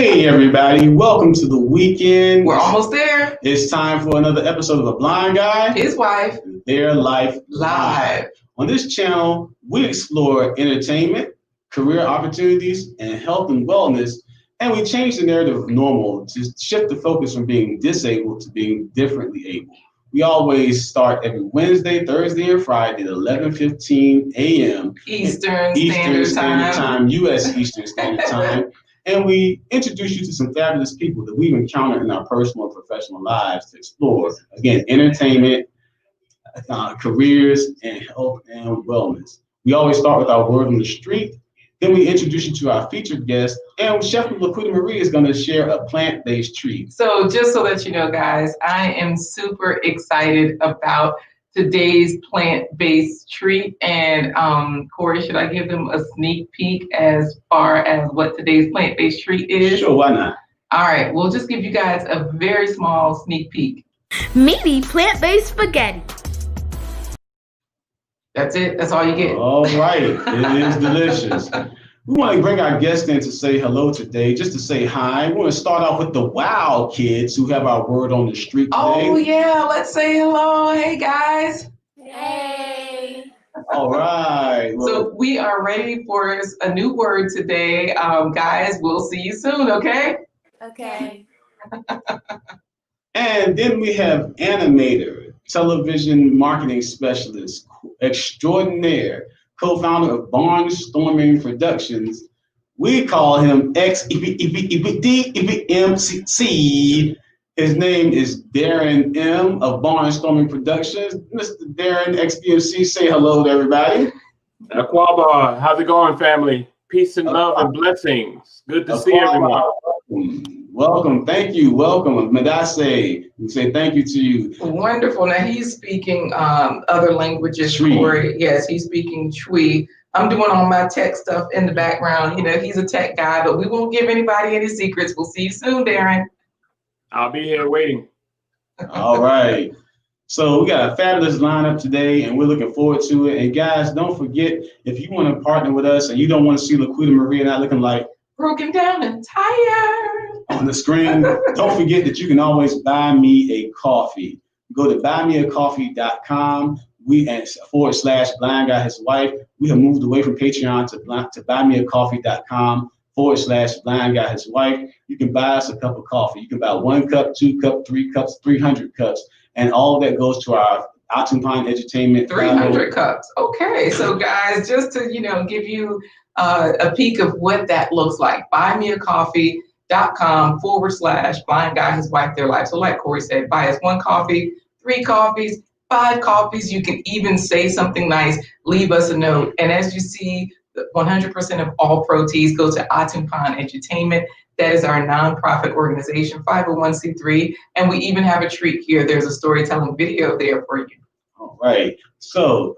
Hey everybody, welcome to the weekend. We're almost there. It's time for another episode of A Blind Guy, His Wife, Their Life Live. On this channel, we explore entertainment, career opportunities, and health and wellness, and we change the narrative of normal to shift the focus from being disabled to being differently able. We always start every Wednesday, Thursday, and Friday at 11:15 a.m. Eastern Standard Time, U.S. Eastern Standard Time. And we introduce you to some fabulous people that we've encountered in our personal and professional lives to explore, again, entertainment, careers, and health and wellness. We always start with our word on the street. Then we introduce you to our featured guest, and Chef LaQuita Marie is going to share a plant-based treat. So just so that you know, guys, I am super excited about today's plant-based treat. And Corey, should I give them a sneak peek as far as what today's plant-based treat is? Sure, why not? All right, we'll just give you guys a very small sneak peek. Meaty plant-based spaghetti. That's it. That's all you get. All right. It is delicious. We want to bring our guests in to say hello today, just to say hi. We want to start off with the Wow Kids who have our word on the street today. Oh, yeah. Let's say hello. Hey, guys. Hey. All right. Well, So we are ready for a new word today. Guys, we'll see you soon, okay? Okay. and then we have Animator, television marketing specialist extraordinaire, co-founder of Barnstorming Productions. We call him XDMC. His name is Darren M of Barnstorming Productions. Mr. Darren, XDMC, say hello to everybody. Aquaba, how's it going, family? Peace and love and blessings. Good to see everyone. Welcome, thank you, welcome. Madase, we say thank you to you. Wonderful. Now he's speaking other languages. Twi. Corey. Yes, he's speaking Twi. I'm doing all my tech stuff in the background. You know, he's a tech guy, but we won't give anybody any secrets. We'll see you soon, Darren. I'll be here waiting. All right. So we got a fabulous lineup today, and we're looking forward to it. And guys, don't forget, if you want to partner with us and you don't want to see LaQuita Marie and I looking like Broken down and tired. on the screen, don't forget that you can always buy me a coffee. Go to buymeacoffee.com. /blind guy his wife. We have moved away from Patreon to buymeacoffee.com/blind guy his wife. You can buy us a cup of coffee. You can buy 1 cup, 2 cups, 3 cups, 300 cups, and all of that goes to our Atumpan Edutainment. 300 cups. Okay, so guys, just to give you a peek of what that looks like, buymeacoffee.com/blind guy his wife their life. So like Corey said, buy us 1 coffee, 3 coffees, 5 coffees. You can even say something nice, leave us a note. And as you see, 100% of all proceeds go to Atumpan Edutainment. That is our nonprofit organization, 501c3. And we even have a treat here. There's a storytelling video there for you. All right. So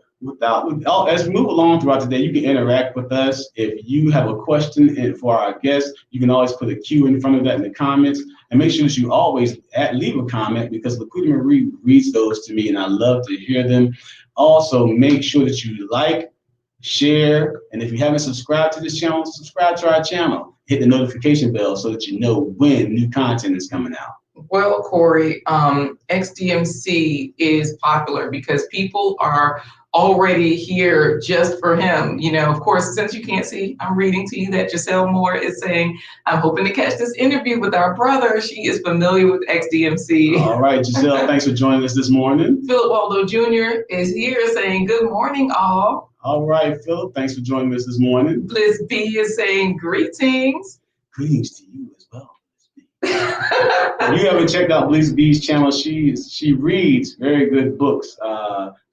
as we move along throughout the day, you can interact with us. If you have a question for our guests, you can always put a Q in front of that in the comments. And make sure that you always leave a comment, because LaQuita Marie reads those to me and I love to hear them. Also, make sure that you like, share, and if you haven't subscribed to this channel, subscribe to our channel. Hit the notification bell so that you know when new content is coming out. Well, Corey, XDMC is popular because people are already here just for him. Of course, since you can't see, I'm reading to you that Giselle Moore is saying, I'm hoping to catch this interview with our brother. She is familiar with XDMC. All right, Giselle, thanks for joining us this morning. Philip Waldo Jr. is here saying, good morning, all. All right, Philip, thanks for joining us this morning. Bliss B is saying, greetings. Greetings to you as well. If you haven't checked out Bliss B's channel, she reads very good books,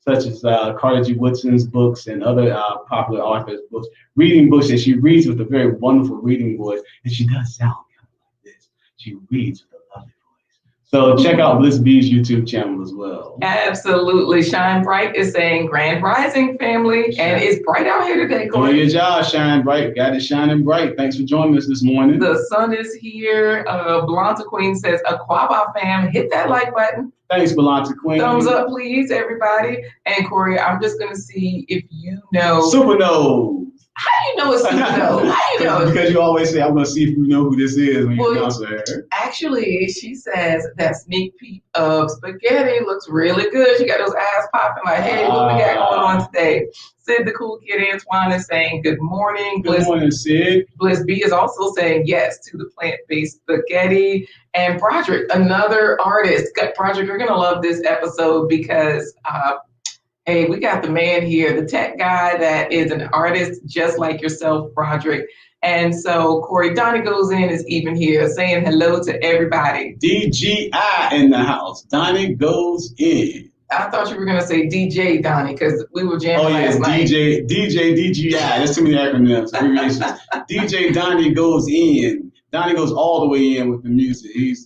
such as Carter G. Woodson's books and other popular authors' books. Reading books that she reads with a very wonderful reading voice, and she does sound kind of like this. She reads with a lovely voice. So check out Bliss B's YouTube channel as well. Absolutely. Shine Bright is saying, grand rising, family. And it's bright out here today, Corey. Doing your job, Shine Bright. Got it shining bright. Thanks for joining us this morning. The sun is here. Blonta Queen says, Aquaba fam, hit that like button. Thanks, Blonta Queen. Thumbs up, please, everybody. And Corey, I'm just going to see if you know. Super Nose. How do you know it's Suki though? How do you know? Because you always say, I'm going to see if you know who this is when you Well, announce her. Actually, she says that sneak peek of spaghetti looks really good. She got those eyes popping like, hey, what we got going on today? Sid the Cool Kid Antoine is saying good morning. Good morning, Sid. Bliss B is also saying yes to the plant-based spaghetti. And Broderick, another artist. Broderick, you're going to love this episode because hey, we got the man here, the tech guy that is an artist just like yourself, Broderick. And so Corey Donnie goes in is even here saying hello to everybody. DGI in the house. Donnie goes in. I thought you were going to say DJ Donnie because we were jamming last night. DJ, DGI. There's too many acronyms, abbreviations. DJ Donnie goes in. Donnie goes all the way in with the music. He's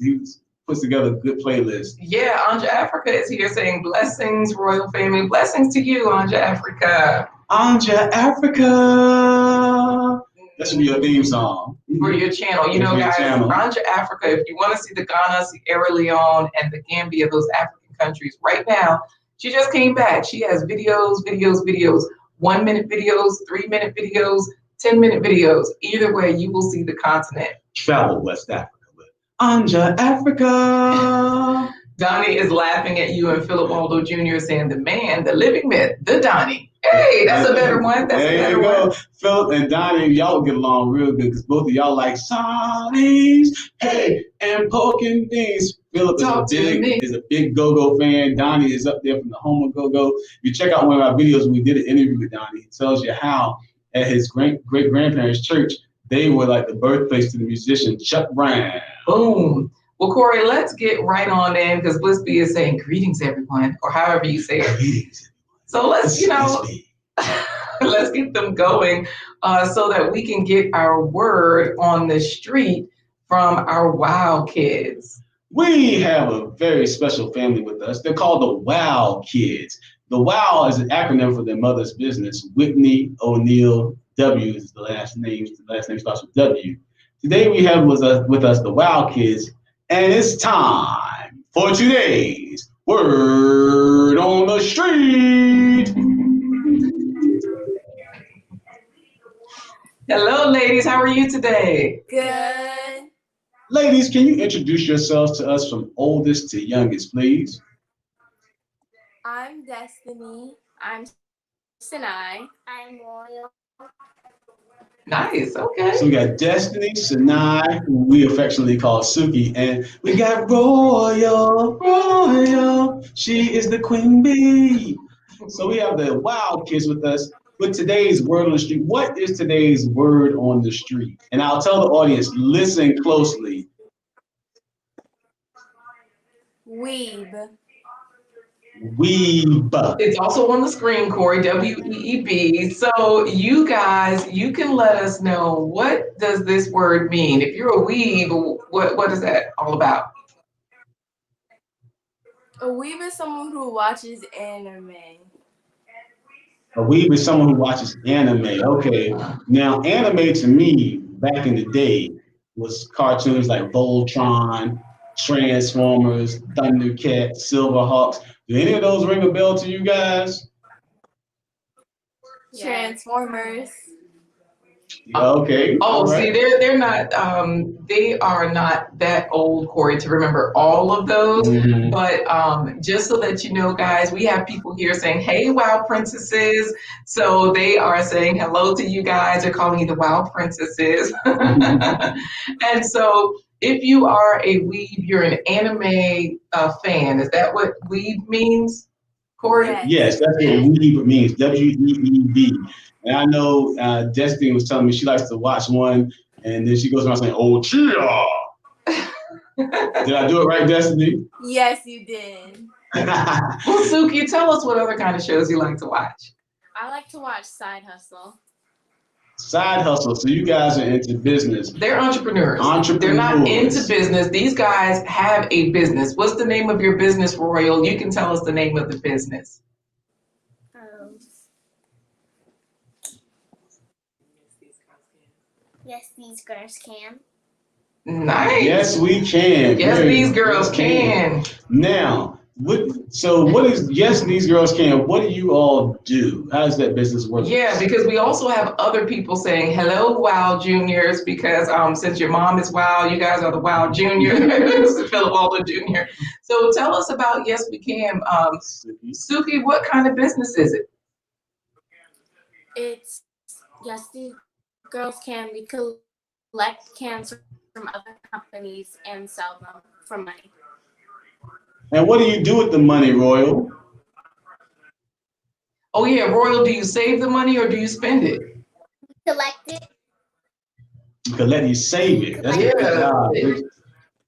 puts together a good playlist. Yeah, Anja Africa is here saying blessings, royal family. Blessings to you, Anja Africa. Anja Africa. That should be your theme song. For your channel. You know, guys, Anja Africa, if you want to see the Ghana, Sierra Leone, and the Gambia, those African countries, right now, she just came back. She has videos, 1-minute videos, 3-minute videos, 10-minute videos. Either way, you will see the continent. Travel West Africa. Anja Africa. Donnie is laughing at you and Philip Waldo Jr. saying the man, the living myth, the Donnie. Hey, that's a better one. There you go. Philip and Donnie, y'all get along real good because both of y'all like sardines, hey, and pork and beans. Philip is a big go-go fan. Donnie is up there from the home of go-go. If you check out one of our videos, we did an interview with Donnie. It tells you how at his great-grandparents' church, they were like the birthplace to the musician Chuck Brown. Boom. Well, Corey, let's get right on in because Bliss B is saying greetings, everyone, or however you say it. Greetings. So let's, let's get them going so that we can get our word on the street from our WOW kids. We have a very special family with us. They're called the WOW kids. The WOW is an acronym for their mother's business. Whitney O'Neill W is the last name. The last name starts with W. Today we have with us the WOW kids, and it's time for today's Word on the Street. Hello, ladies. How are you today? Good. Ladies, can you introduce yourselves to us from oldest to youngest, please? I'm Destiny. I'm Sinai. I'm Royal. Nice. Okay. So we got Destiny, Sinai, who we affectionately call Suki, and we got Royal. She is the queen bee. So we have the WOW kids with us with today's word on the street. What is today's word on the street? And I'll tell the audience, listen closely. Weeb. Weeb. It's also on the screen, Corey, W-E-E-B. So you guys, you can let us know, what does this word mean? If you're a weeb, what is that all about? A weeb is someone who watches anime. A weeb is someone who watches anime. Okay. Now, anime to me, back in the day, was cartoons like Voltron, Transformers, Thundercats, Silverhawks. Do any of those ring a bell to you guys? Transformers. Okay. Oh, right. see, they're not. They are not that old, Corey, to remember all of those. Mm-hmm. But just so that you know, guys, we have people here saying, "Hey, WOW princesses!" So they are saying hello to you guys. They're calling you the WOW princesses. And so, if you are a weeb, you're an anime fan. Is that what weeb means, Corey? Yes, that's what weeb means. W-E-E-B. And I know Destiny was telling me she likes to watch one, and then she goes around saying, "Oh, Chia." Did I do it right, Destiny? Yes, you did. Well, Suki, tell us what other kind of shows you like to watch. I like to watch Side Hustle. Side hustle. So you guys are into business. They're entrepreneurs. They're not into business. These guys have a business. What's the name of your business, Royal? You can tell us the name of the business. Yes, these girls can. Nice. Yes, we can. Yes, these girls can. Now, What is Yes These Girls Can? What do you all do? How does that business work? Yeah, because we also have other people saying hello, Wow Juniors, because since your mom is Wow, you guys are the Wow Juniors, Philip Waldo Jr. So tell us about Yes We Can. Suki, what kind of business is it? It's Yes, these girls can. We collect cans from other companies and sell them for money. And what do you do with the money, Royal? Oh yeah, Royal, do you save the money or do you spend it? Collect it. You can let you save it. That's a good job.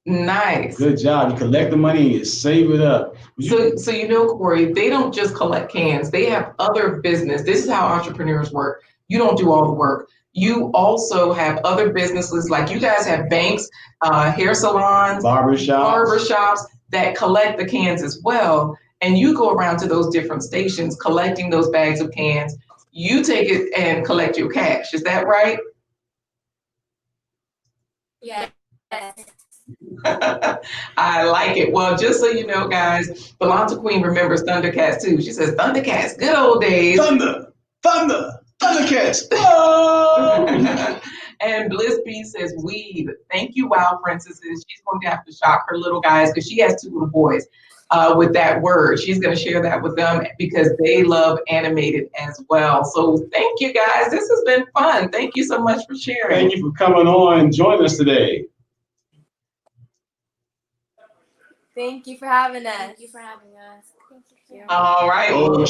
Nice. Good job. You collect the money and you save it up. So you know, Corey, they don't just collect cans. They have other business. This is how entrepreneurs work. You don't do all the work. You also have other businesses, like you guys have banks, hair salons, barbershops that collect the cans as well. And you go around to those different stations collecting those bags of cans. You take it and collect your cash. Is that right? Yes. I like it. Well, just so you know, guys, Belanta Queen remembers Thundercats too. She says, Thundercats, good old days. Thundercats. Oh! And Bliss B says, weave. Thank you, Wow Princesses. She's going to have to shock her little guys because she has 2 little boys with that word. She's going to share that with them because they love animated as well. So thank you, guys. This has been fun. Thank you so much for sharing. Thank you for coming on and joining us today. Thank you for having us. Thank you for having us. Thank you. All right. Oh,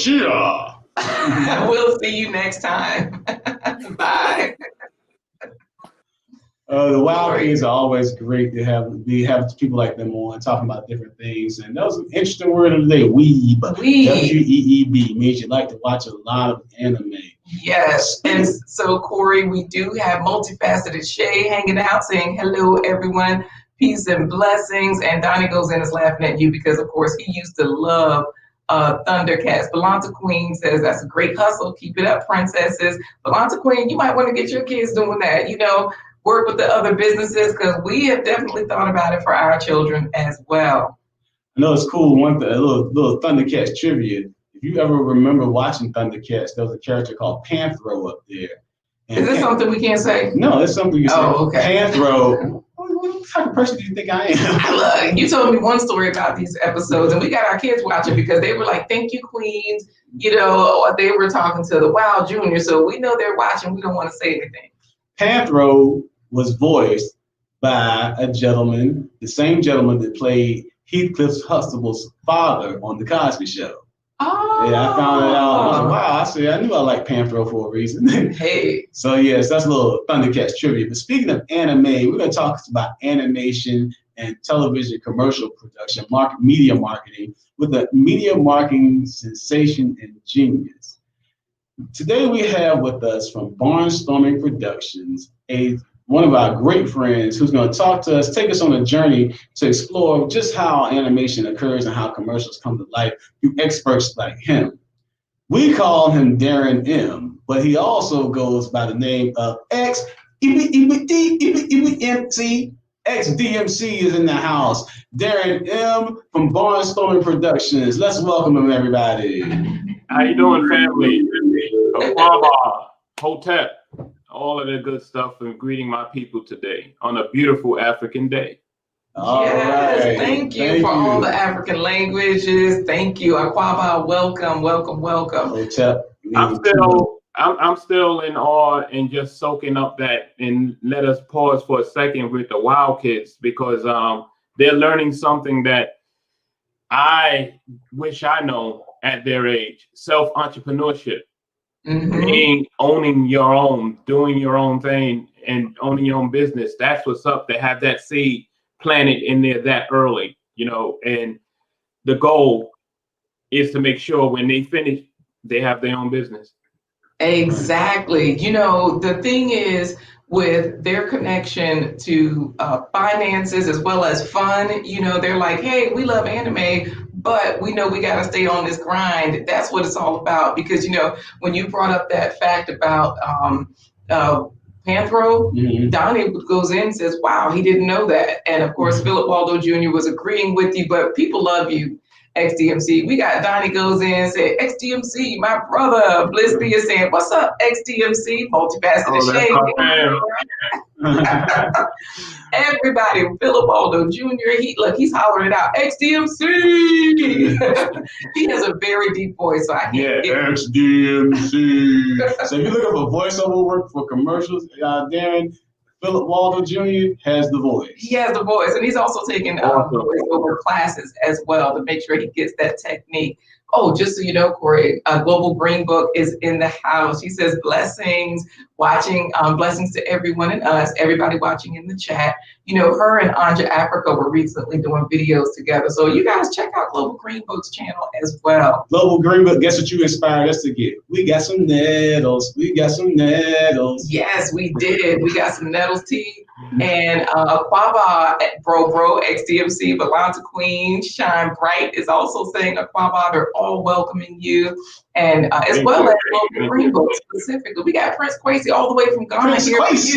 yeah. We'll see you next time. Bye. The Wow Kids are always great to have people like them on talking about different things. And that was an interesting word of the day, weeb. W-E-E-B means you like to watch a lot of anime. Yes. And so, Corey, we do have multifaceted Shay hanging out saying hello, everyone. Peace and blessings. And Donnie goes in is laughing at you because, of course, he used to love Thundercats. Belanta Queen says that's a great hustle. Keep it up, princesses. Belanta Queen, you might want to get your kids doing that. You know, work with the other businesses because we have definitely thought about it for our children as well. I know it's cool. A little Thundercats trivia. If you ever remember watching Thundercats, there was a character called Panthro up there. And is this something we can't say? No, it's something you can say. Oh, okay. Panthro. What type of person do you think I am? Look, you told me one story about these episodes, and we got our kids watching because they were like, "Thank you, queens." You know, they were talking to the Wow Junior, so we know they're watching. We don't want to say anything. Panthro was voiced by a gentleman, the same gentleman that played Heathcliff Huxtable's father on The Cosby Show. Oh. Yeah, I found it out. I was like, wow, I knew I liked Panthro for a reason. Hey. So yes, that's a little Thundercats trivia. But speaking of anime, we're going to talk about animation and television commercial production, media marketing with a media marketing sensation and genius. Today we have with us from Barnstorming Productions, one of our great friends who's going to talk to us, take us on a journey to explore just how animation occurs and how commercials come to life through experts like him. We call him Darren M, but he also goes by the name of XDMC. XDMC is in the house. Darren M from Barnstorming Productions. Let's welcome him, everybody. How you doing, family? Akwaba, Hotep, all of the good stuff, and greeting my people today on a beautiful African day. Yes, right. thank you for all the African languages. Thank you, Akwaba. Welcome, welcome, welcome. Hotep. I'm still in awe and just soaking up that. And let us pause for a second with the Wow Kids because they're learning something that I wish I know at their age: self-entrepreneurship. Being owning your own, doing your own thing, and owning your own business. That's what's up. To have that seed planted in there that early, you know. And the goal is to make sure when they finish, they have their own business. Exactly. You know, the thing is with their connection to finances as well as fun, you know, they're like, hey, we love anime, but we know we got to stay on this grind. That's what it's all about. Because, you know, when you brought up that fact about Panthro, Donnie goes in and says, wow, he didn't know that. And of course, Philip Waldo Jr. was agreeing with you, but people love you. XDMC. We got Donnie goes in and said, XDMC, my brother. Bliss B is saying, what's up, XDMC? Multifaceted Shade. Everybody, Philip Aldo Jr., he's hollering it out, XDMC. He has a very deep voice, so I can't XDMC. So if you're looking for voiceover work for commercials, Darren, Philip Waldo Jr. has the voice. He has the voice, and he's also taking voiceover classes as well to make sure he gets that technique. Oh, just so you know, Corey, Global Green Book is in the house. He says blessings, blessings to everyone and us, everybody watching in the chat. You know, her and Anja Africa were recently doing videos together. So you guys check out Global Green Book's channel as well. Global Green Book, guess what you inspired us to get? We got some nettles. We got some nettles. Yes, we did. We got some nettles tea. And Aquaba, bro, XDMC, Valanta Queen, Shine Bright is also saying Aquaba. They're all welcoming you. And as well as Global Green Book specifically. We got Prince Quasi all the way from Ghana here for you.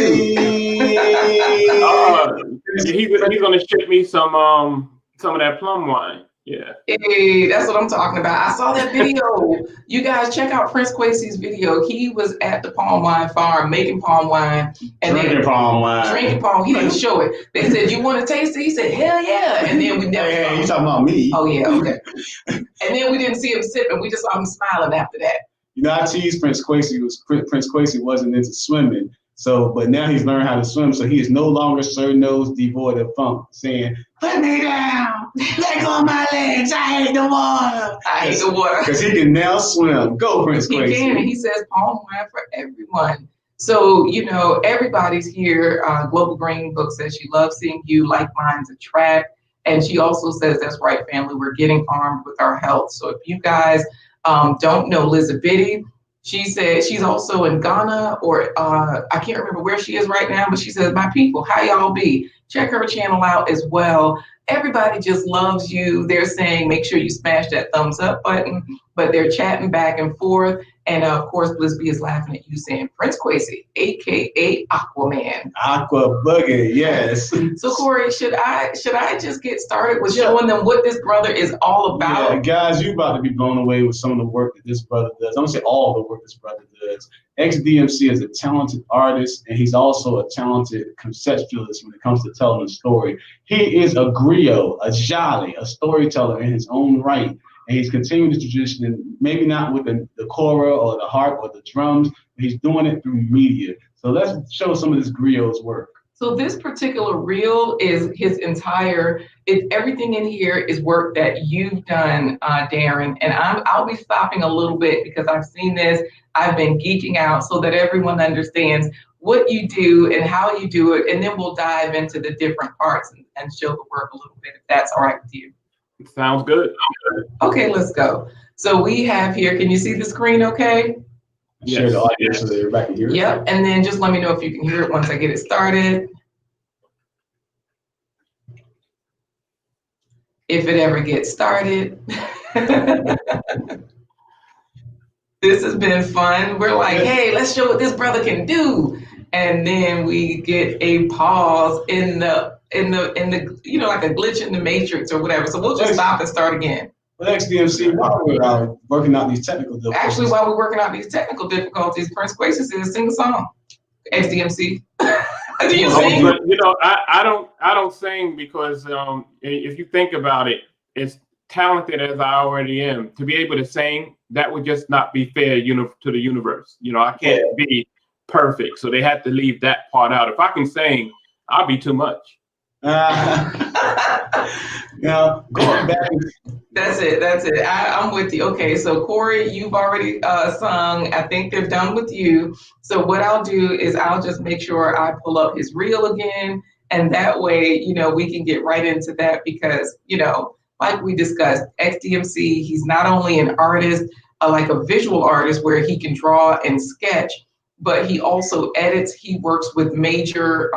He's gonna ship me some of that plum wine. Yeah. Hey, that's what I'm talking about. I saw that video. You guys check out Prince Quasi's video. He was at the palm wine farm making palm wine and drinking palm wine. He didn't show it. They said, "You want to taste it?" He said, "Hell yeah!" And then we never. Hey, you talking about me? Oh yeah, okay. And then we didn't see him sipping. We just saw him smiling after that. You know, I teased Prince Quasi wasn't into swimming. So, but now he's learned how to swim, so he is no longer Sir Nose devoid of funk, saying, "Put me down, let go of my legs, I hate the water." I hate the water. Because he can now swim. Go, Prince Quasi. He can, and he says palm wine for everyone. So, you know, everybody's here. Global Green Book says she loves seeing you, like minds attract. And she also says, that's right, family, we're getting armed with our health. So if you guys don't know Lizabitty, she said she's also in Ghana, or I can't remember where she is right now, but she says, my people, how y'all be? Check her channel out as well. Everybody just loves you. They're saying, make sure you smash that thumbs up button, but they're chatting back and forth. And of course, Bliss B is laughing at you saying Prince Quasi, AKA Aquaman. Aqua Boogie, yes. So Corey, should I just get started with showing them what this brother is all about? Yeah, guys, you're about to be blown away with some of the work that this brother does. I'm gonna say all the work this brother does. XDMC is a talented artist, and he's also a talented conceptualist when it comes to telling a story. He is a griot, a jolly, a storyteller in his own right. And he's continuing this tradition, maybe not with the kora or the harp or the drums, but he's doing it through media. So let's show some of this griot's work. So this particular reel is his everything in here is work that you've done, Darren. And I'll be stopping a little bit because I've seen this. I've been geeking out so that everyone understands what you do and how you do it. And then we'll dive into the different parts and show the work a little bit, if that's all right with you. Sounds good. Okay, let's go. So we have here, can you see the screen okay? Yes. Share the audience so that everybody can hear it. Yep, and then just let me know if you can hear it once I get it started. If it ever gets started. This has been fun. We're like, hey, let's show what this brother can do. And then we get a pause in the you know, like a glitch in the matrix or whatever. So we'll just stop and start again. Well, XDMC, while we're working out these technical difficulties. Actually, while we're working out these technical difficulties, Prince Quasi says, sing a song. XDMC. Do you sing? You know, I don't sing because if you think about it, as talented as I already am, to be able to sing, that would just not be fair, to the universe. You know, I can't be perfect, so they have to leave that part out. If I can sing, I'll be too much. Now, going back. That's it. I'm with you. Okay, so Corey, you've already sung. I think they're done with you. So what I'll do is I'll just make sure I pull up his reel again. And that way, you know, we can get right into that because, you know, like we discussed, XDMC, he's not only an artist, like a visual artist where he can draw and sketch, but he also edits. He works with major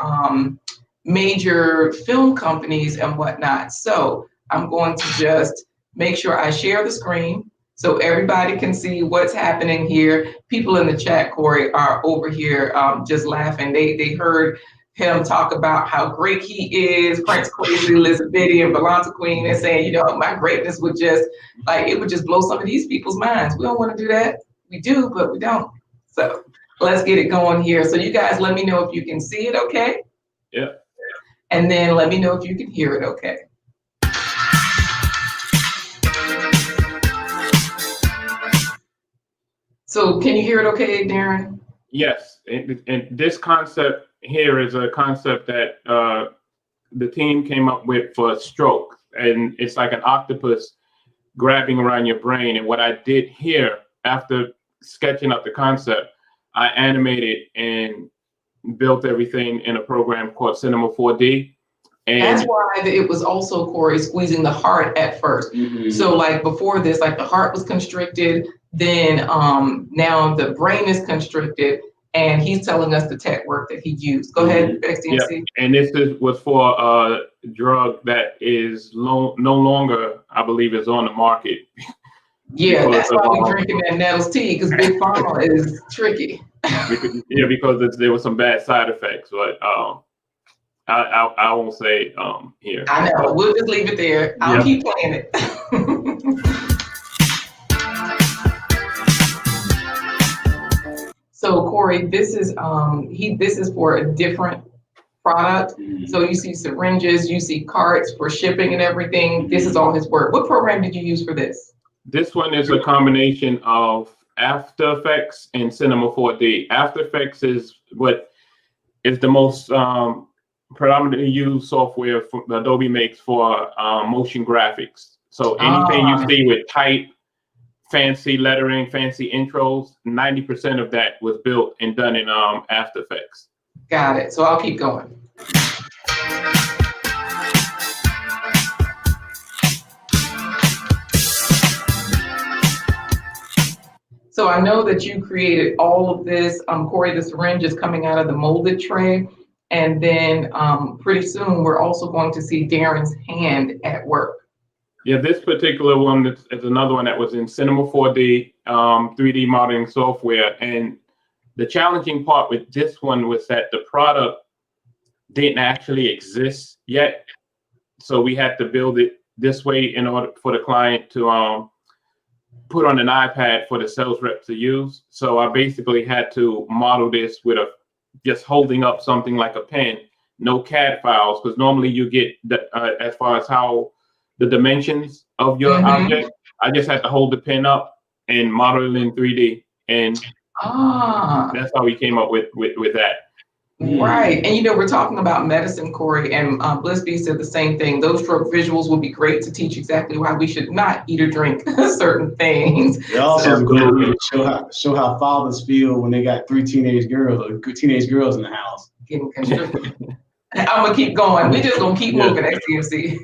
film companies and whatnot. So I'm going to just make sure I share the screen so everybody can see what's happening here. People in the chat, Corey, are over here just laughing. They heard him talk about how great he is, Prince Crazy, Elizabeth and Valanta Queen, and saying, you know, my greatness would just, like, it would just blow some of these people's minds. We don't want to do that. We do, but we don't. So let's get it going here. So you guys let me know if you can see it okay. Yeah. And then let me know if you can hear it okay. So can you hear it okay, Darren? Yes, and this concept here is a concept that the team came up with for stroke, and it's like an octopus grabbing around your brain. And what I did here, after sketching up the concept, I animated and built everything in a program called Cinema 4D. And that's why it was also, Corey, squeezing the heart at first. So like before this, like the heart was constricted, then now the brain is constricted, and he's telling us the tech work that he used. Go ahead, XDMC. Yep. And this was for a drug that is no longer, I believe, is on the market. Yeah, that's why we're drinking that Nettles tea, because Big Pharma is tricky. because there were some bad side effects, but I won't say here. I know. We'll just leave it there. I'll keep playing it. So Corey, this is for a different product. So you see syringes, you see carts for shipping and everything. This is all his work. What program did you use for this? This one is a combination of After Effects and Cinema 4D. After Effects is what is the most predominantly used software Adobe makes for motion graphics. So anything you see with type, fancy lettering, fancy intros, 90% of that was built and done in After Effects. Got it. So I'll keep going. So I know that you created all of this. Corey, the syringe is coming out of the molded tray. And then pretty soon we're also going to see Darren's hand at work. Yeah, this particular one is another one that was in Cinema 4D, 3D modeling software. And the challenging part with this one was that the product didn't actually exist yet. So we had to build it this way in order for the client to put on an iPad for the sales rep to use. So I basically had to model this with just holding up something like a pen, no CAD files, because normally you get as far as how the dimensions of your object. I just had to hold the pen up and model it in 3D, and that's how we came up with that. Right, and you know, we're talking about medicine, Corey, and Bliss B said the same thing. Those stroke visuals would be great to teach exactly why we should not eat or drink certain things. It also show how fathers feel when they got 3 teenage girls in the house. Getting constricted. I'm gonna keep going. We just gonna keep moving, XDMC.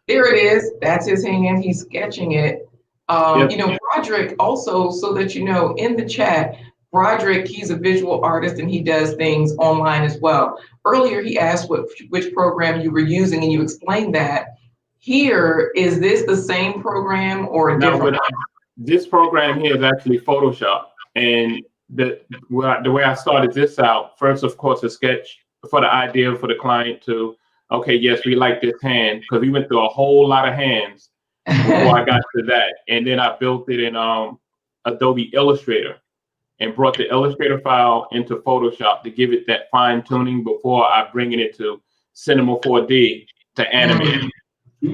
There it is. That's his hand. He's sketching it. You know, Broderick also, so that you know, in the chat, Broderick, he's a visual artist and he does things online as well. Earlier, he asked which program you were using, and you explained that. Here, is this the same program or a different? No, this program here is actually Photoshop. And the way I started this out, first, of course, a sketch for the idea for the client to, okay, yes, we like this hand, because we went through a whole lot of hands before I got to that. And then I built it in Adobe Illustrator and brought the Illustrator file into Photoshop to give it that fine tuning before I bring it into Cinema 4D to animate.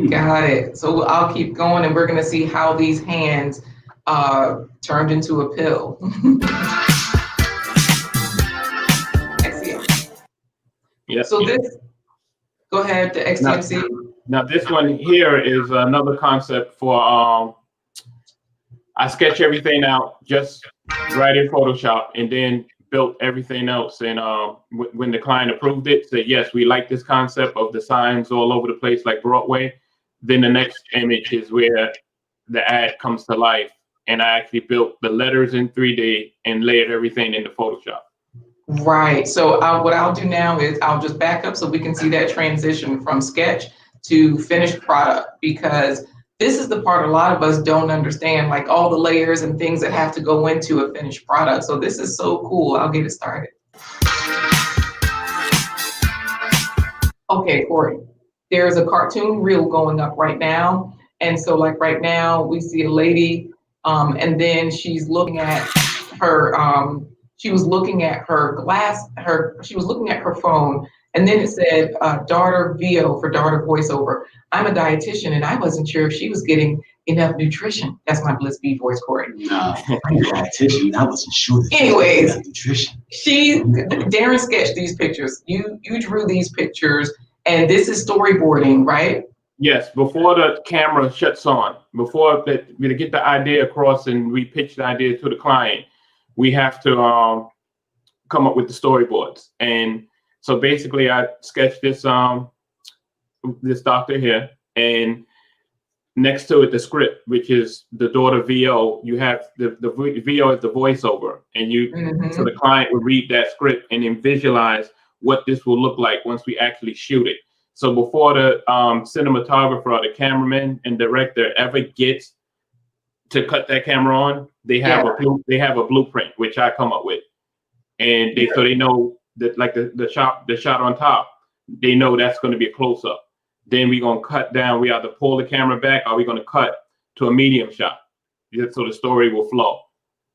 Got it. So I'll keep going, and we're going to see how these hands turned into a pill. Yes. So this, go ahead to XDMC. Now this one here is another concept for, I sketch everything out just right in Photoshop and then built everything else. And when the client approved it, said, yes, we like this concept of the signs all over the place like Broadway. Then the next image is where the ad comes to life. And I actually built the letters in 3D and layered everything into Photoshop. Right. So what I'll do now is I'll just back up so we can see that transition from sketch to finished product, because this is the part a lot of us don't understand, like all the layers and things that have to go into a finished product. So this is so cool. I'll get it started. Okay, Corey, there's a cartoon reel going up right now. And so like right now we see a lady and then she's looking at her, she was looking at her phone, and then it said daughter VO for daughter voiceover. I'm a dietitian and I wasn't sure if she was getting enough nutrition. That's my Bliss B voice, Corey. No, I'm a dietitian. I wasn't sure. Anyways, nutrition. Darren sketched these pictures. You drew these pictures, and this is storyboarding, right? Yes, before the camera shuts on, before we get the idea across and we pitch the idea to the client, we have to come up with the storyboards. And so basically I sketched this this doctor here, and next to it the script, which is the daughter VO. You have the VO as the voiceover, and so the client would read that script and then visualize what this will look like once we actually shoot it. So before the cinematographer or the cameraman and director ever gets to cut that camera on, they have a blueprint which I come up with, and so they know that, like the shot on top, they know that's going to be a close up. Then we're going to cut down. We either pull the camera back or we're going to cut to a medium shot, so the story will flow.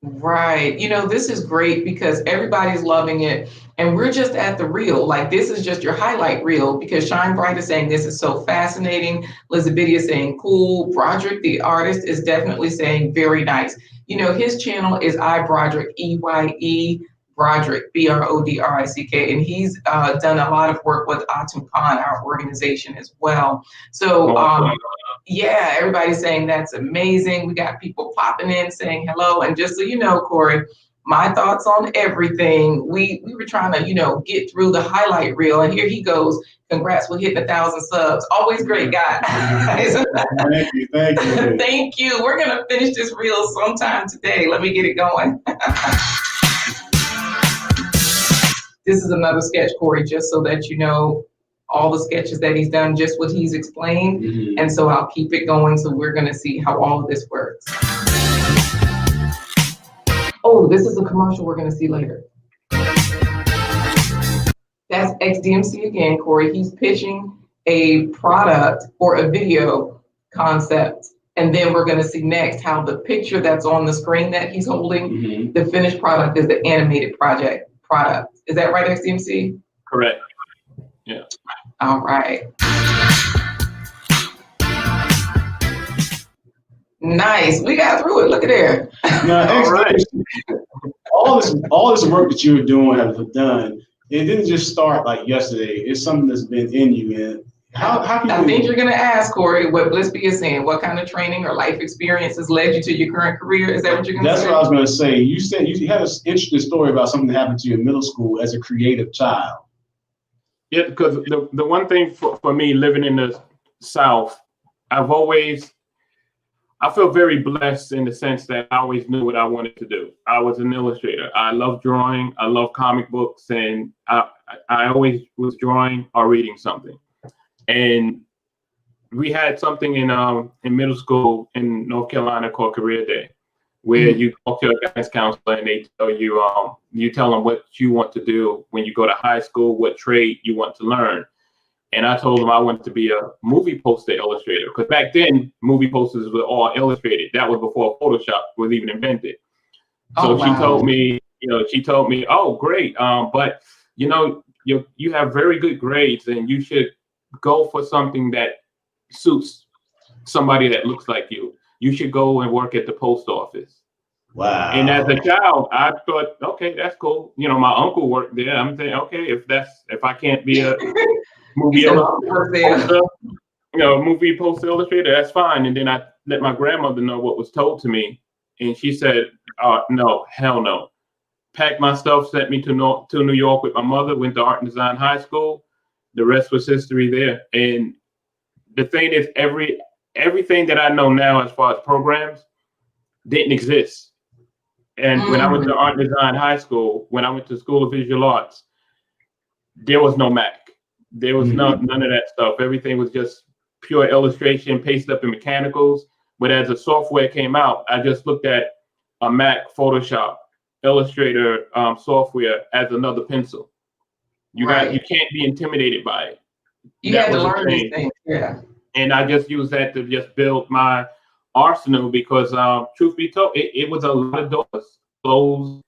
Right. You know, this is great because everybody's loving it. And we're just at the reel. Like, this is just your highlight reel, because Shine Bright is saying this is so fascinating. Elizabeth is saying cool. Broderick, the artist, is definitely saying very nice. You know, his channel is iBroderick, EYE Broderick, Brodrick, and he's done a lot of work with Atumpan, our organization, as well. So yeah, everybody's saying that's amazing. We got people popping in saying hello. And just so you know, Corey, my thoughts on everything, we were trying to, you know, get through the highlight reel, and here he goes. Congrats, we're hitting 1,000 subs. Always great, guys. Thank you. Thank you. We're gonna finish this reel sometime today. Let me get it going. This is another sketch, Corey, just so that you know all the sketches that he's done, just what he's explained. And so I'll keep it going. So we're going to see how all of this works. Oh, this is a commercial we're going to see later. That's XDMC again, Corey. He's pitching a product or a video concept. And then we're going to see next how the picture that's on the screen that he's holding, the finished product is the animated product. Is that right, XDMC? Correct. Yeah. All right. Nice. We got through it. Look at there. Now, All right. all this work that you're doing, have done, it didn't just start like yesterday. It's something that's been in you. And how can I think you're going to ask, Corey, what Bliss B is saying. What kind of training or life experiences led you to your current career? Is that what you're going to say? That's what I was going to say. You said you had an interesting story about something that happened to you in middle school as a creative child. Yeah, because the one thing for me living in the South, I feel very blessed in the sense that I always knew what I wanted to do. I was an illustrator. I love drawing. I love comic books, and I always was drawing or reading something. And we had something in middle school in North Carolina called Career Day, where you talk to a guidance counselor and they tell you, you tell them what you want to do when you go to high school, what trade you want to learn. And I told them I wanted to be a movie poster illustrator, because back then movie posters were all illustrated. That was before Photoshop was even invented. So she told me, oh, great. But you have very good grades and you should go for something that suits somebody that looks like you. You should go and work at the post office. Wow. And as a child, I thought, okay, that's cool. You know, my uncle worked there. I'm saying, okay, if I can't be a movie poster illustrator, that's fine. And then I let my grandmother know what was told to me. And she said, no, hell no. Packed my stuff, sent me to New York with my mother, went to art and design high school. The rest was history there. And the thing is, everything that I know now as far as programs didn't exist. And when I went to art and design high school, when I went to School of Visual Arts, there was no Mac. There was none of that stuff. Everything was just pure illustration, pasted up in mechanicals. But as the software came out, I just looked at a Mac Photoshop Illustrator software as another pencil. You can't be intimidated by it. You had to learn these things, yeah. And I just used that to just build my arsenal because, truth be told, it was a lot of doors closed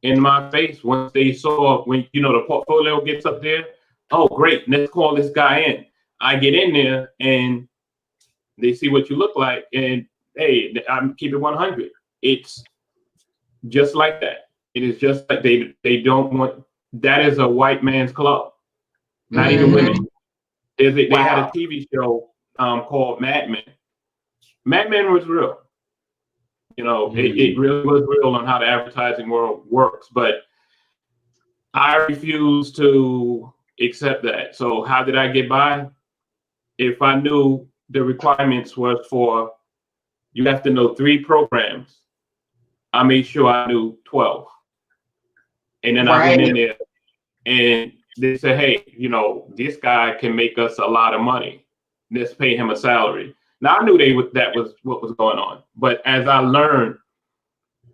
in my face once they saw, when the portfolio gets up there. Oh, great, let's call this guy in. I get in there and they see what you look like, and hey, I'm keeping 100. It's just like that. It is just like they don't want. That is a white man's club, not even women. They had a TV show called Mad Men. Mad Men was real. It really was real on how the advertising world works. But I refuse to accept that. So how did I get by? If I knew the requirements was for you have to know 3 programs, I made sure I knew 12. And then I went in there and they said, hey, this guy can make us a lot of money. Let's pay him a salary. Now I knew that was what was going on. But as I learned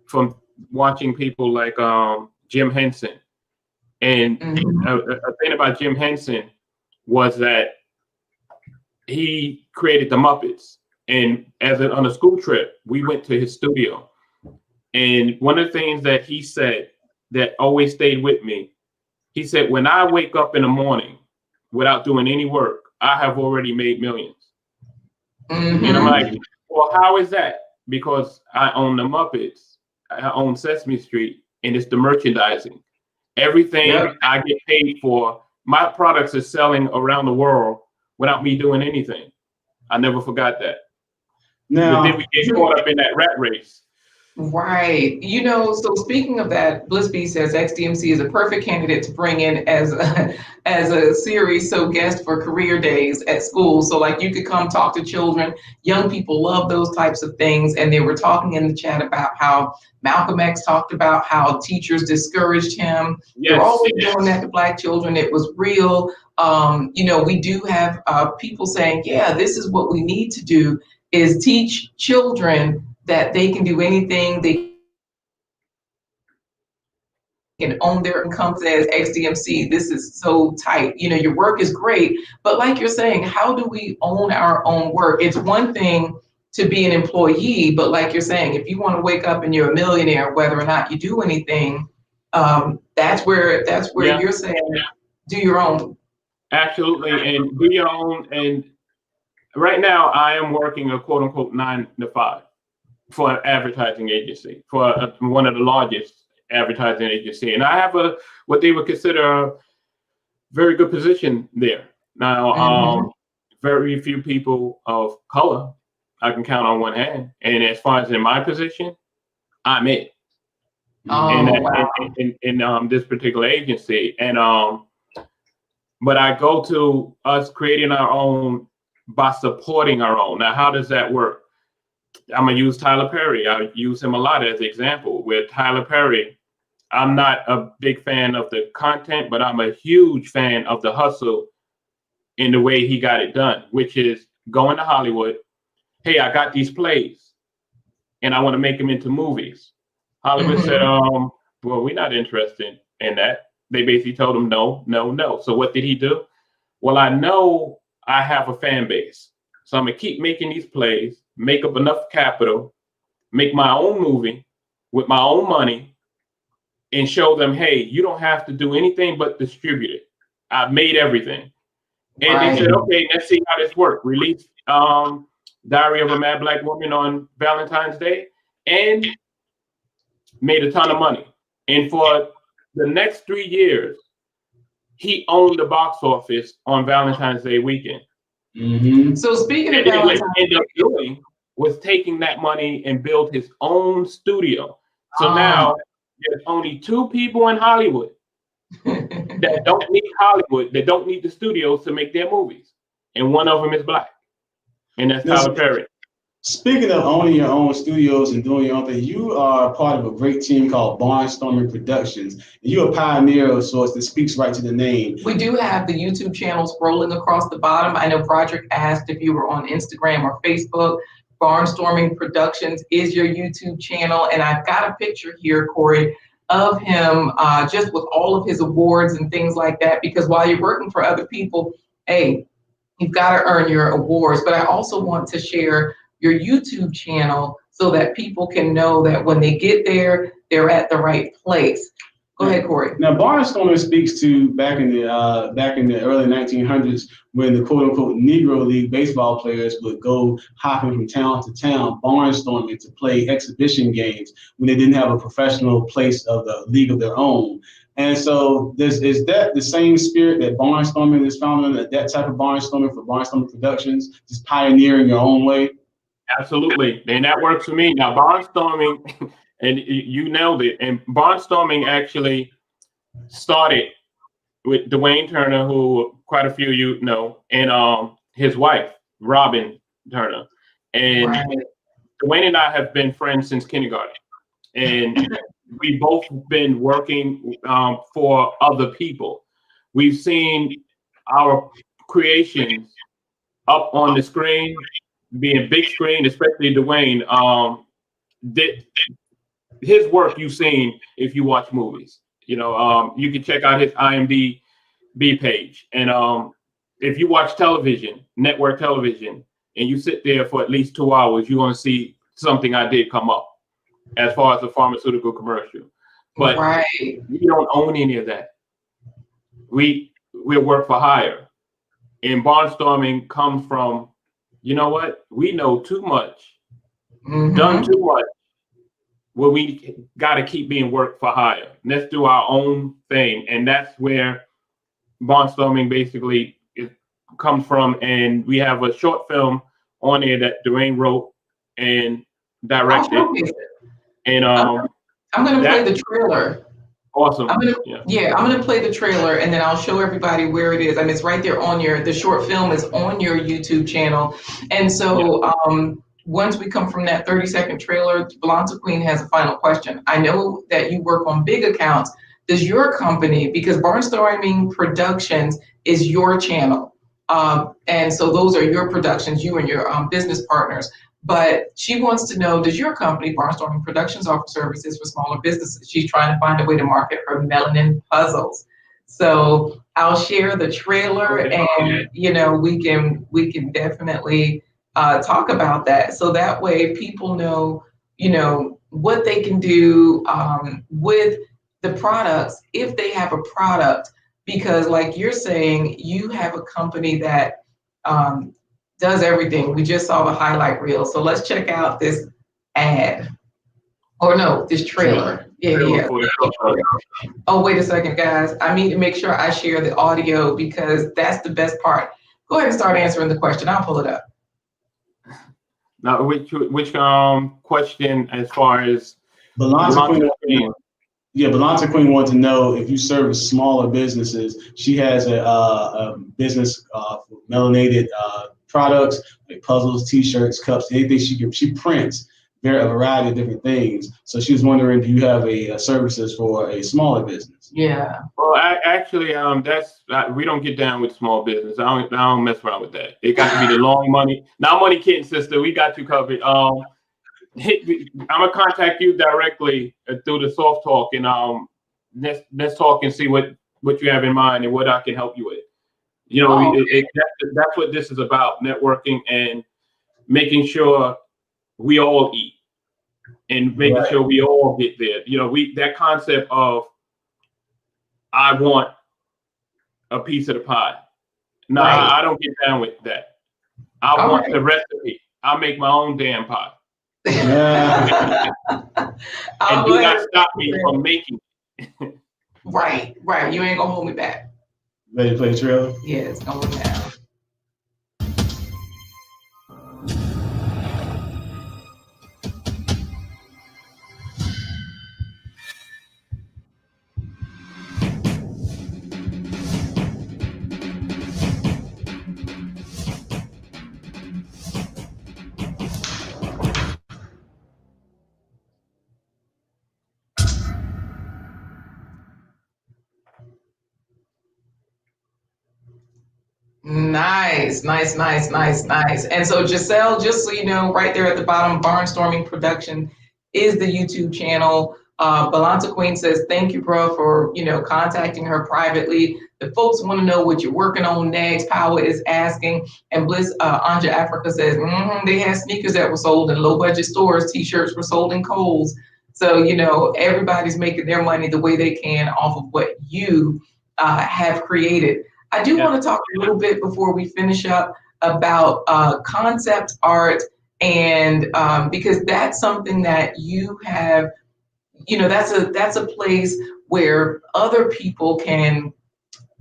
from watching people like Jim Henson, and a thing about Jim Henson was that he created the Muppets. And on a school trip, we went to his studio. And one of the things that he said that always stayed with me, he said, when I wake up in the morning without doing any work, I have already made millions. And I'm like, well, how is that? Because I own the Muppets, I own Sesame Street, and it's the merchandising. Everything I get paid for, my products are selling around the world without me doing anything. I never forgot that. Now, but then we get caught up in that rat race. Right. So speaking of that, Bliss B says XDMC is a perfect candidate to bring in as a series guest for career days at school. So like you could come talk to children. Young people love those types of things. And they were talking in the chat about how Malcolm X talked about how teachers discouraged him. They're always doing that to Black children. It was real. We do have people saying, yeah, this is what we need to do is teach children that they can do anything, they can own their income. As XDMC, this is so tight. Your work is great, but like you're saying, how do we own our own work? It's one thing to be an employee, but like you're saying, if you want to wake up and you're a millionaire, whether or not you do anything, that's where you're saying, do your own. Absolutely, and do your own. And right now, I am working a quote unquote 9 to 5. For an advertising agency, for one of the largest advertising agency. And I have what they would consider a very good position there. Now, very few people of color I can count on one hand. And as far as in my position, I'm it. In this particular agency. And but I go to us creating our own by supporting our own. Now, how does that work? I'm gonna use Tyler Perry. I use him a lot as an example. With Tyler Perry, I'm not a big fan of the content, but I'm a huge fan of the hustle in the way he got it done, which is going to Hollywood. Hey, I got these plays and I want to make them into movies. Hollywood said, well, we're not interested in that. They basically told him no, no, no. So what did he do? Well, I know I have a fan base. So I'm gonna keep making these plays, make up enough capital, make my own movie with my own money, and show them, hey, you don't have to do anything but distribute it. I've made everything. And they said, okay, let's see how this works. Release Diary of a Mad Black Woman on Valentine's Day and made a ton of money. And for the next 3 years, he owned the box office on Valentine's Day weekend. So speaking of Valentine's, what he ended up doing was taking that money and build his own studio. So now there's only 2 people in Hollywood that don't need Hollywood, that don't need the studios to make their movies. And one of them is Black. And that's Tyler Perry. Speaking of owning your own studios and doing your own thing, you are part of a great team called Barnstorming Productions. And you're a pioneer of sorts that speaks right to the name. We do have the YouTube channel scrolling across the bottom. I know Broderick asked if you were on Instagram or Facebook. Barnstorming Productions is your YouTube channel. And I've got a picture here, Corey, of him just with all of his awards and things like that. Because while you're working for other people, hey, you've got to earn your awards. But I also want to share your YouTube channel so that people can know that when they get there, they're at the right place. Go ahead, Corey. Now, Barnstorming speaks to back in the early 1900s when the quote unquote Negro League baseball players would go hopping from town to town, barnstorming to play exhibition games when they didn't have a professional place of the league of their own. And so is that the same spirit that Barnstorming is found in, that type of barnstorming for Barnstorming Productions, just pioneering your own way? Absolutely, and that works for me. Now, barnstorming, and you nailed it. And barnstorming actually started with Dwayne Turner, who quite a few of you know, and his wife, Robin Turner. And Dwayne and I have been friends since kindergarten, and we've both been working for other people. We've seen our creations up on the screen, being big screen, especially Dwayne. His work you've seen if you watch movies. You know, you can check out his IMDb page. And if you watch television, network television, and you sit there for at least 2 hours, you're going to see something I did come up as far as a pharmaceutical commercial. But we don't own any of that. We work for hire. And barnstorming comes from, you know what? We know too much, done too much. Well, we got to keep being work for hire. Let's do our own thing. And that's where barnstorming basically comes from. And we have a short film on there that Dwayne wrote and directed. And I'm going to play the trailer. Awesome. I'm going to play the trailer and then I'll show everybody where it is. I mean, it's right there on the short film is on your YouTube channel. And so once we come from that 30-second trailer, Blonta Queen has a final question. I know that you work on big accounts. Does your company, because Barnstorming Productions is your channel, and so those are your productions, you and your business partners. But she wants to know, does your company, Barnstorming Productions, offer services for smaller businesses? She's trying to find a way to market her melanin puzzles. So I'll share the trailer, and you know we can definitely talk about that. So that way people know, you know, what they can do with the products if they have a product. Because like you're saying, you have a company that does everything. We just saw the highlight reel. So let's check out this ad. Or no, this trailer. Yeah. Oh, wait a second, guys. I need to make sure I share the audio because that's the best part. Go ahead and start answering the question. I'll pull it up. Now, which question as far as Blonta Queen wants to know if you service smaller businesses. She has a business for melanated products like puzzles, T-shirts, cups, anything she prints. A variety of different things. So she was wondering, do you have a services for a smaller business? Yeah. Well, actually, we don't get down with small business. I don't mess around with that. It got to be the long money. Now, money kitten, sister, we got you covered. I'm gonna contact you directly through the soft talk, and let's talk and see what you have in mind and what I can help you with. You know, that's what this is about: networking and making sure we all eat and making sure we all get there. You know, that concept of I want a piece of the pie. No, I don't get down with that. I want the recipe. I'll make my own damn pie. Yeah. And do not stop me from making it. Right. You ain't gonna hold me back. Ready to play the trailer? Yeah, it's going down. Nice. And so Giselle, just so you know, right there at the bottom, Barnstorming Production is the YouTube channel. Balanta Queen says, thank you, bro, for, contacting her privately. The folks want to know what you're working on next. Power is asking. And Bliss, Anja Africa says, they had sneakers that were sold in low budget stores. T-shirts were sold in Kohl's. So, everybody's making their money the way they can off of what you have created. I do want to talk a little bit before we finish up about concept art, and because that's something that you have, that's a place where other people can,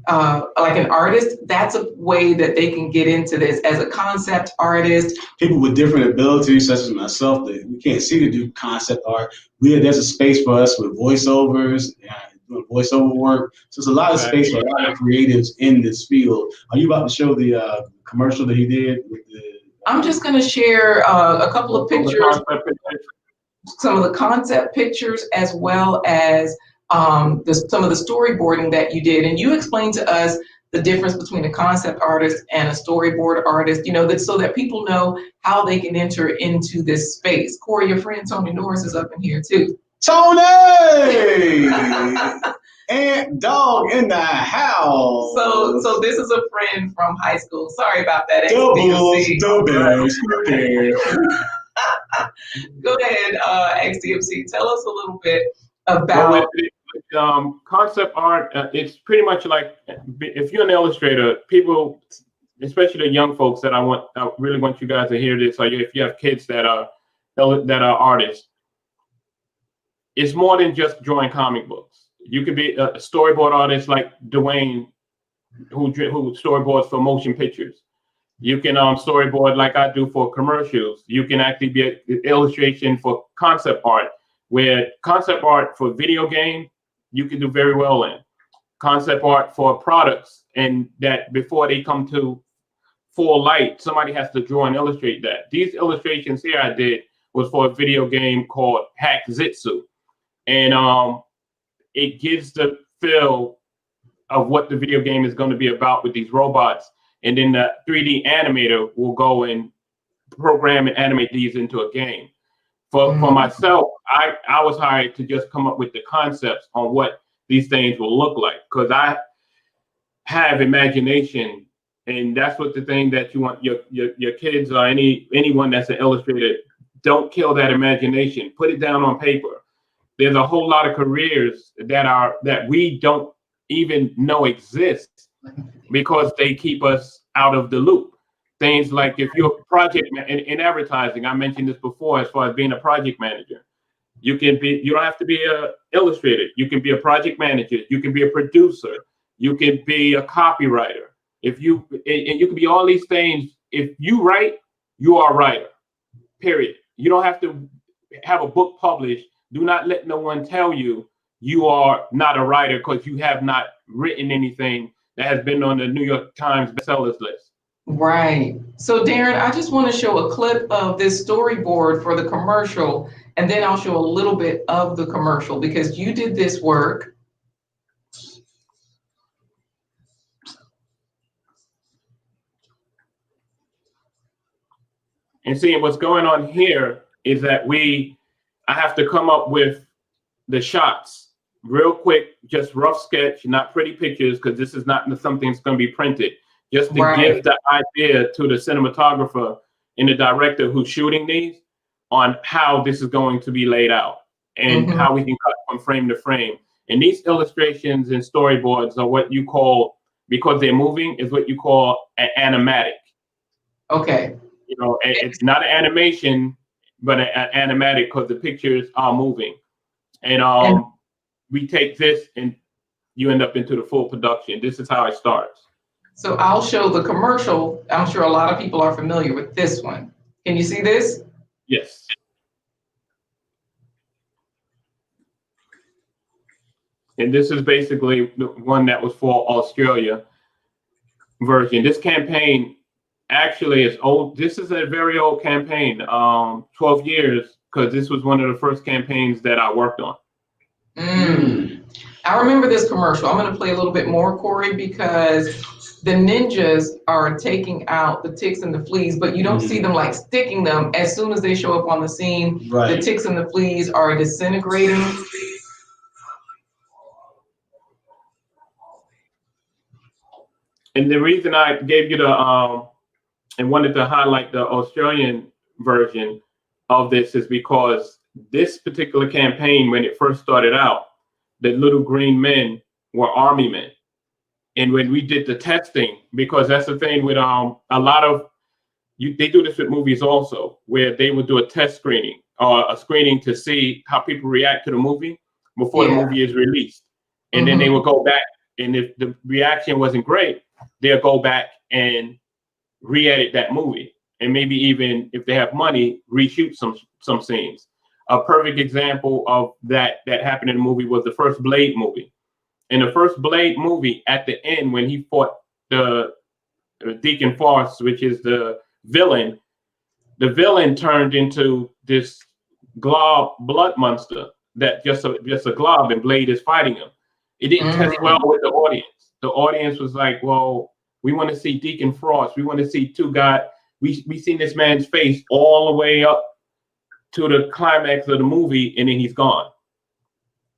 like an artist, that's a way that they can get into this as a concept artist. People with different abilities, such as myself, that we can't see to do concept art. There's a space for us with voiceovers, doing voiceover work. So there's a lot of space for a lot of creatives in this field. Are you about to show the commercial that he did with the? I'm just going to share a couple of pictures, some of the concept pictures, as well as some of the storyboarding that you did. And you explained to us the difference between a concept artist and a storyboard artist, so that people know how they can enter into this space. Corey, your friend Tony Norris is up in here too. Tony! And dog in the house. So this is a friend from high school. Sorry about that. XDMC. Go ahead, XDMC. Tell us a little bit about. Concept art. It's pretty much like if you're an illustrator, people, especially the young folks, I really want you guys to hear this. Or if you have kids that are artists, it's more than just drawing comic books. You could be a storyboard artist like Dwayne, who storyboards for motion pictures. You can storyboard like I do for commercials. You can actually be an illustration for concept art, where concept art for video game, you can do very well in. Concept art for products, and that before they come to full light, somebody has to draw and illustrate that. These illustrations here I did was for a video game called Hack Zitsu. And it gives the feel of what the video game is going to be about with these robots. And then the 3D animator will go and program and animate these into a game. For myself, I was hired to just come up with the concepts on what these things will look like, because I have imagination, and that's what the thing that you want your kids or anyone that's an illustrator, don't kill that imagination. Put it down on paper. There's a whole lot of careers that we don't even know exist because they keep us out of the loop. Things like if you're a project in advertising, I mentioned this before, as far as being a project manager, you don't have to be an illustrator. You can be a project manager. You can be a producer. You can be a copywriter. And you can be all these things. If you write, you are a writer, period. You don't have to have a book published. Do not let no one tell you you are not a writer because you have not written anything that has been on the New York Times bestsellers list. Right. So Darren, I just want to show a clip of this storyboard for the commercial, and then I'll show a little bit of the commercial because you did this work. And seeing what's going on here is that I have to come up with the shots real quick, just rough sketch, not pretty pictures, because this is not something that's going to be printed. Just to give the idea to the cinematographer and the director who's shooting these on how this is going to be laid out and how we can cut from frame to frame. And these illustrations and storyboards are what you call, because they're moving, is what you call an animatic. Okay. It's not an animation, but an animatic, because the pictures are moving. And we take this and you end up into the full production. This is how it starts. So I'll show the commercial. I'm sure a lot of people are familiar with this one. Can you see this? Yes. And this is basically the one that was for Australia version. This campaign actually is old. This is a very old campaign, 12 years, because this was one of the first campaigns that I worked on. I remember this commercial. I'm going to play a little bit more, Corey, because the ninjas are taking out the ticks and the fleas, but you don't see them like sticking them. As soon as they show up on the scene, the ticks and the fleas are disintegrating. And the reason I gave you the and wanted to highlight the Australian version of this is because this particular campaign, when it first started out, the little green men were army men. And when we did the testing, because that's the thing with a lot of they do this with movies also, where they would do a test screening or a screening to see how people react to the movie before the movie is released. And then they would go back, and if the reaction wasn't great, they'll go back and re-edit that movie, and maybe even if they have money, reshoot some scenes. A perfect example of that happened in the movie was the first Blade movie. In the first Blade movie, at the end, when he fought the Deacon Frost, which is the villain turned into this glob blood monster that just a glob, and Blade is fighting him. It didn't test well with the audience. The audience was like, well, we want to see Deacon Frost. We want to see two guys. We seen this man's face all the way up to the climax of the movie, and then he's gone.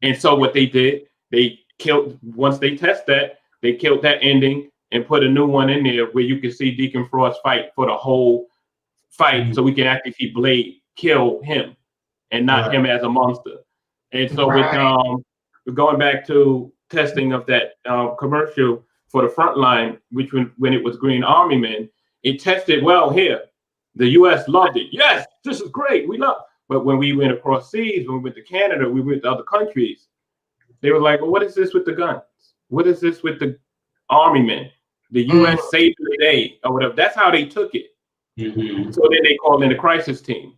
And so what they did, they killed, once they test that, they killed that ending and put a new one in there where you can see Deacon Frost fight for the whole fight, so we can actually see Blade kill him and not him as a monster. And so with going back to testing of that commercial for the front line, which when it was Green Army Men, it tested well here. The U.S. loved it. Yes, this is great. We love. But when we went across seas, when we went to Canada, we went to other countries, they were like, well, what is this with the guns? What is this with the Army men? The U.S. saved the day or whatever. That's how they took it. So then they called in the crisis team.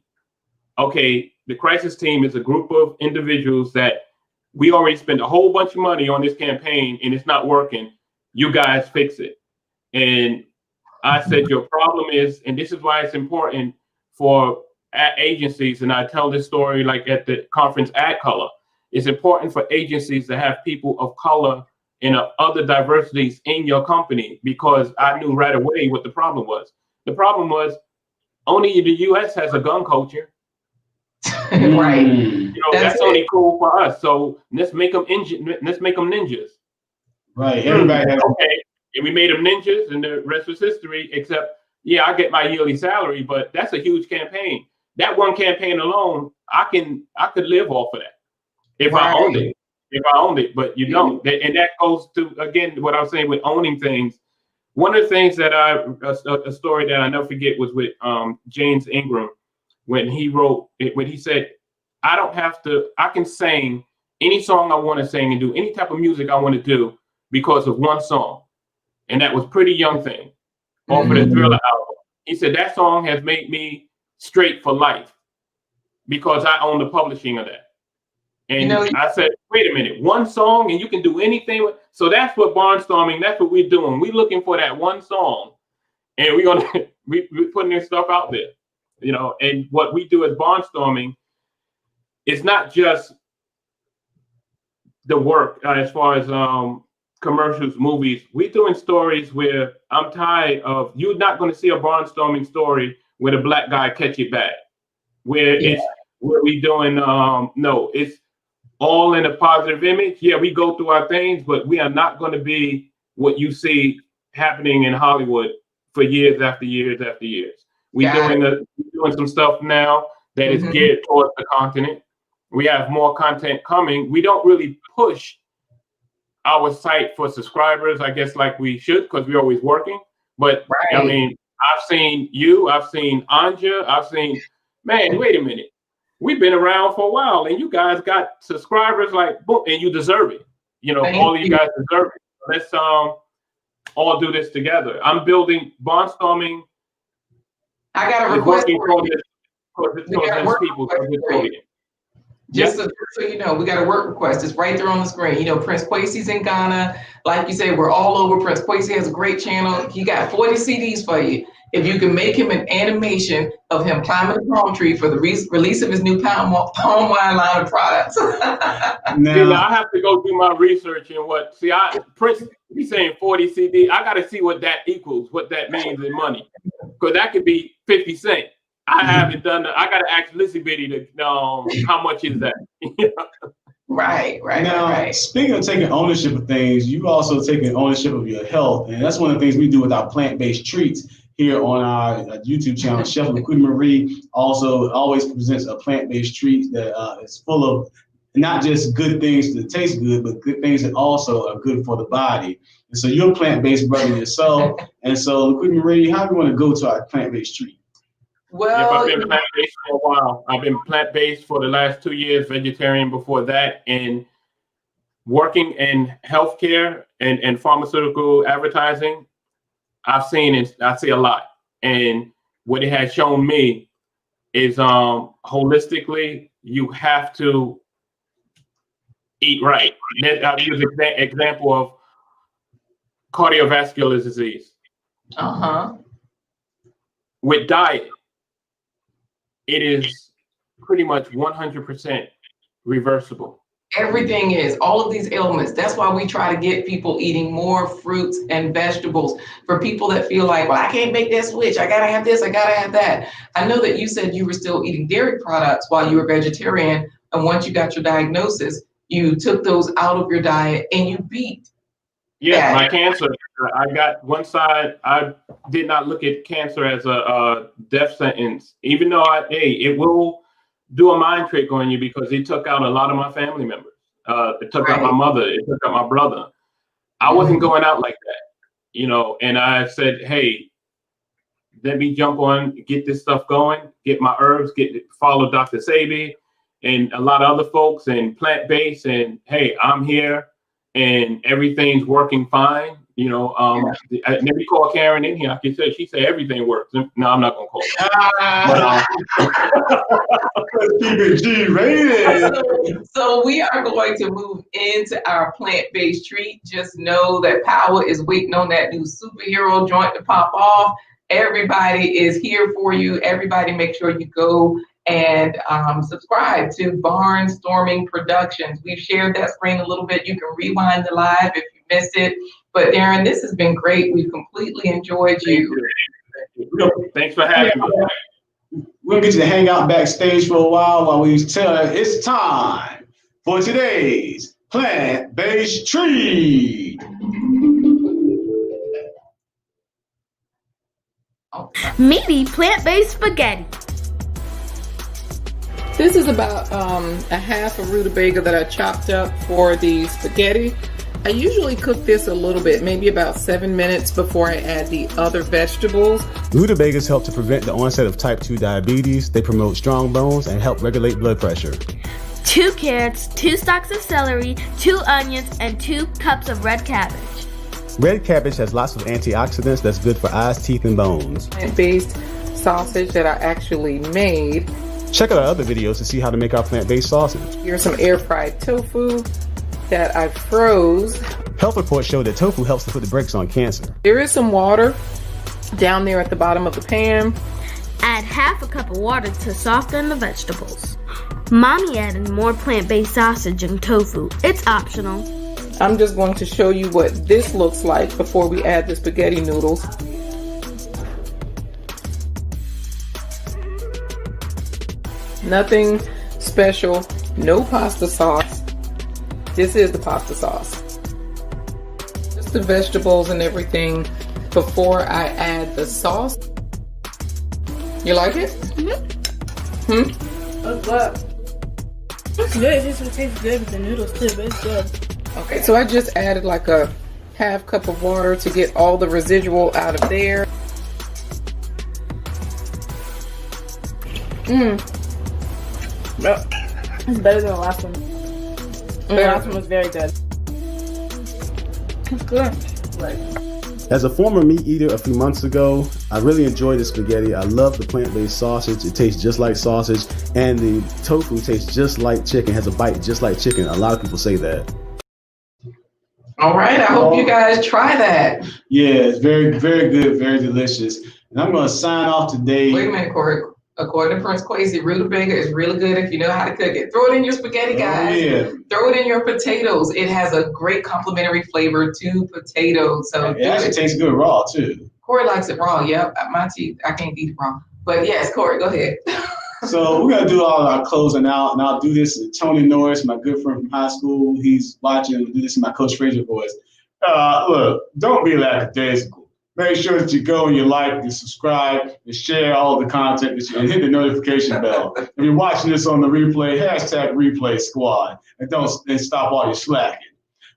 Okay, the crisis team is a group of individuals that we already spent a whole bunch of money on this campaign and it's not working. You guys fix it. And I said, your problem is, and this is why it's important for agencies, and I tell this story like at the conference Ad Color, it's important for agencies to have people of color and other diversities in your company, because I knew right away what the problem was. The problem was only the U.S. has a gun culture. Right. You know, that's only cool for us. So let's make them ninjas. Right. Everybody has okay. And we made them ninjas, and the rest was history. Except, yeah, I get my yearly salary, but that's a huge campaign. That one campaign alone, I could live off of that if I owned it. If I owned it, but you don't. And that goes to, again, what I was saying with owning things. One of the things that a story that I never forget was with James Ingram, when he said, I can sing any song I want to sing and do any type of music I want to do because of one song. And that was Pretty Young Thing off of the Thriller album. He said, that song has made me straight for life because I own the publishing of that. And I said, wait a minute, one song and you can do anything. So that's what Barnstorming, that's what we're doing. We're looking for that one song, and we're putting this stuff out there, you know. And what we do as Barnstorming is not just the work as far as commercials, movies. We're doing stories where I'm tired of, you're not going to see a Barnstorming story where the black guy catch it bad, where it's where we doing, no, it's all in a positive image. Yeah, we go through our things, but we are not going to be what you see happening in Hollywood for years after years after years. We're doing some stuff now that is geared towards the continent. We have more content coming. We don't really push our site for subscribers, I guess, like we should, because we're always working. But I mean, I've seen you, I've seen Anja, I've seen, man, wait a minute. We've been around for a while, and you guys got subscribers like boom, and you deserve it. You know, all of you guys deserve it. Let's all do this together. I'm building Barnstorming. I got a request for you. Just so you know, we got a work request. It's right there on the screen. You know, Prince Kwesi's in Ghana. Like you say, we're all over. Prince Kwesi has a great channel. He got 40 CDs for you. If you can make him an animation of him climbing a palm tree for the release of his new palm wine line of products. Now I have to go do my research and Prince, he's saying 40 CD. I got to see what that equals, what that means in money. Because that could be 50 cents. I haven't done that. I got to ask Lizzie Bitty to how much is that? Right. Now, speaking of taking ownership of things, you also taking ownership of your health. And that's one of the things we do with our plant-based treats here on our YouTube channel. Chef LaQuita Marie also always presents a plant-based treat that is full of not just good things that taste good, but good things that also are good for the body. And so you're a plant-based brother yourself. And so LaQuita Marie, how do you want to go to our plant-based treat? Well, I've been plant-based for a while. I've been plant-based for the last 2 years, vegetarian before that, and working in healthcare and pharmaceutical advertising. I see a lot. And what it has shown me is holistically, you have to eat right. I'll use an example of cardiovascular disease. With diet, it is pretty much 100% reversible. Everything is, all of these ailments. That's why we try to get people eating more fruits and vegetables. For people that feel like, well, I can't make that switch. I gotta have this, I gotta have that. I know that you said you were still eating dairy products while you were vegetarian. And once you got your diagnosis, you took those out of your diet and you beat. Yeah, my cancer. I got one side. I did not look at cancer as a death sentence, even though it will do a mind trick on you because it took out a lot of my family members. It took out my mother. It took out my brother. I wasn't going out like that, and I said, hey, let me jump on, get this stuff going, get my herbs, follow Dr. Sabi and a lot of other folks and plant-based, and hey, I'm here and everything's working fine. Let me call Karen in here. I can say, she said everything works. No, I'm not gonna call her. So we are going to move into our plant-based treat. Just know that Power is waiting on that new superhero joint to pop off. Everybody is here for you. Everybody make sure you go and subscribe to Barnstorming Productions. We've shared that screen a little bit. You can rewind the live if you missed it. But Darren, this has been great. We've completely enjoyed you. Thanks for having me. We'll get you to hang out backstage for a while we tell her it's time for today's plant-based treat. Meaty plant-based spaghetti. This is about a half a rutabaga that I chopped up for the spaghetti. I usually cook this a little bit, maybe about 7 minutes before I add the other vegetables. Rutabagas help to prevent the onset of type 2 diabetes. They promote strong bones and help regulate blood pressure. 2 carrots, 2 stalks of celery, 2 onions, and 2 cups of red cabbage. Red cabbage has lots of antioxidants that's good for eyes, teeth, and bones. Plant-based sausage that I actually made. Check out our other videos to see how to make our plant-based sausage. Here's some air-fried tofu that I froze. Health reports show that tofu helps to put the brakes on cancer. There is some water down there at the bottom of the pan. Add half a cup of water to soften the vegetables. Mommy added more plant-based sausage and tofu. It's optional. I'm just going to show you what this looks like before we add the spaghetti noodles. Nothing special, no pasta sauce. This is the pasta sauce. Just the vegetables and everything before I add the sauce. You like it? What's up? It's good. It just tastes good with the noodles too, but it's good. Okay, so I just added like a half cup of water to get all the residual out of there. Yep. It's better than the last one. The last one was very good. It's good. Right. As a former meat eater a few months ago, I really enjoyed the spaghetti. I love the plant-based sausage. It tastes just like sausage, and the tofu tastes just like chicken, has a bite just like chicken. A lot of people say that. All right, I hope you guys try that. Yeah, it's very, very good, very delicious. And I'm going to sign off today. Wait a minute, Corey. According to Prince Kwesi, rutabaga is really good if you know how to cook it. Throw it in your spaghetti, guys. Oh, yeah. Throw it in your potatoes. It has a great complementary flavor to potatoes. So It actually tastes good raw, too. Corey likes it raw. Yep. My teeth, I can't eat it raw. But yes, Corey, go ahead. So we're going to do all our closing out, and I'll do this with Tony Norris, my good friend from high school. He's watching. We'll do this in my Coach Frazier voice. Look, don't be lackadaisical. Make sure that you go and you like, you subscribe, and share all the content and hit the notification bell. If you're watching this on the replay, #replay squad, and stop all your slacking.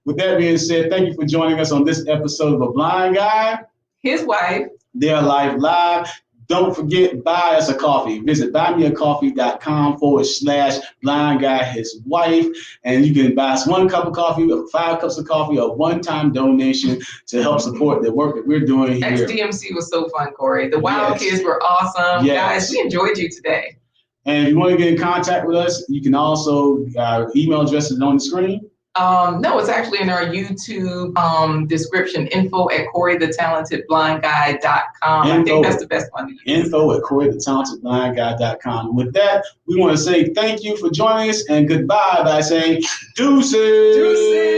With that being said, thank you for joining us on this episode of A Blind Guy, His wife, Their Life Live. Don't forget, buy us a coffee. Visit buymeacoffee.com/blind guy, his wife. And you can buy us 1 cup of coffee, or 5 cups of coffee, a one-time donation to help support the work that we're doing here. XDMC was so fun, Corey. The Wild Kids were awesome. Yes. Guys, we enjoyed you today. And if you want to get in contact with us, you can also, our email address is on the screen. No, it's actually in our YouTube description, info@CoreyTheTalentedBlindGuy.com. I think that's the best one to use. info@CoreyTheTalentedBlindGuy.com. With that, we want to say thank you for joining us and goodbye by saying deuces. Deuces.